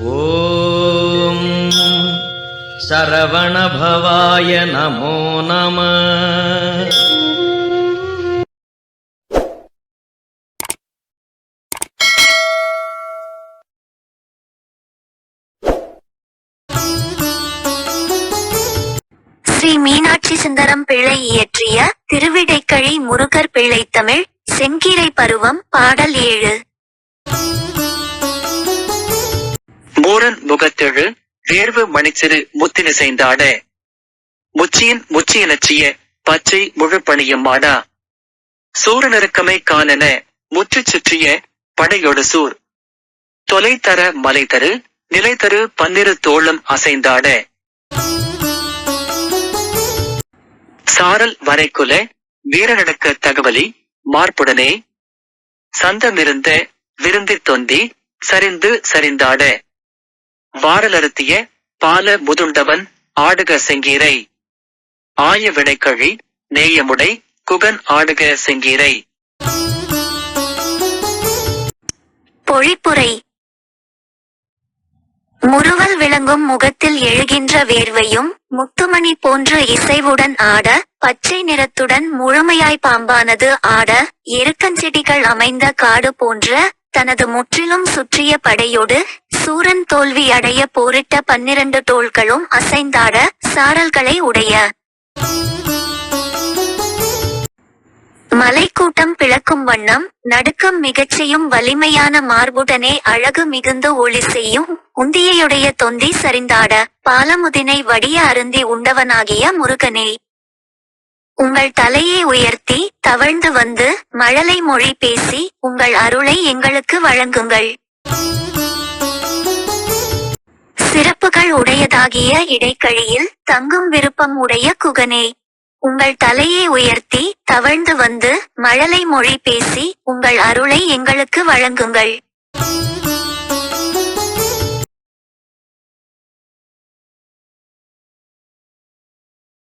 ஓம் சரவணபவாய நமோ நம. ஸ்ரீ மீனாட்சி சுந்தரம் பிள்ளை இயற்றிய திருவிடைக்கழி முருகர் பிள்ளை தமிழ் செங்கீரை பருவம் பாடல் 7. மூரன் முகத்தெழு வேர்வு மணிச்சிறு முத்தினிசைந்தாட முச்சியின் முச்சியனச்சிய பச்சை முழுப்பணியும் மாடா சூரநெருக்கமை காணன முற்று சுற்றிய படையொடு சூர் தொலைத்தர மலைதரு நிலைதரு பன்னிரு தோளும் அசைந்தாட சாரல் வரைக்குல வீரநடக்க தகவலி மார்புடனே சந்தமிருந்த விருந்தித் தொந்தி சரிந்து சரிந்தாட வாரலறுத்திய பால முதுண்டவன் ஆடுக செங்கீரை ஆய விடைக்கழி நேயமுடை குகன் ஆடுக செங்கீரை. பொழிப்புரை. முறுவல் விளங்கும் முகத்தில் எழுகின்ற வேர்வையும் முத்துமணி போன்ற இசைவுடன் ஆட பச்சை நிறத்துடன் முழுமையாய் பாம்பானது ஆட எருக்கஞ்செடிகள் அமைந்த காடு போன்ற தனது முற்றிலும் சுற்றிய படையோடு சூரன் தோல்வி அடைய போரிட்ட 12 தோள்களும் அசைந்தாட சாரல்களை உடைய மலைக்கூட்டம் பிளக்கும் வண்ணம் நடுக்கம் மிகச்செய்யும் வலிமையான மார்புடனே அழகு மிகுந்த ஒளி செய்யும் உந்தியையுடைய தொந்தி சரிந்தாட பாலமுதினை வடிய அருந்தி உண்டவனாகிய முருகனே, உங்கள் தலையை உயர்த்தி தவழ்ந்து வந்து மழலை மொழி பேசி உங்கள் அருளை எங்களுக்கு வழங்குங்கள். சிறப்புகள் உடையதாகிய இடைக்கழியில் தங்கும் விருப்பம் உடைய குகனே, உங்கள் தலையை உயர்த்தி தவழ்ந்து வந்து மழலை மொழி பேசி உங்கள் அருளை எங்களுக்கு வழங்குங்கள்.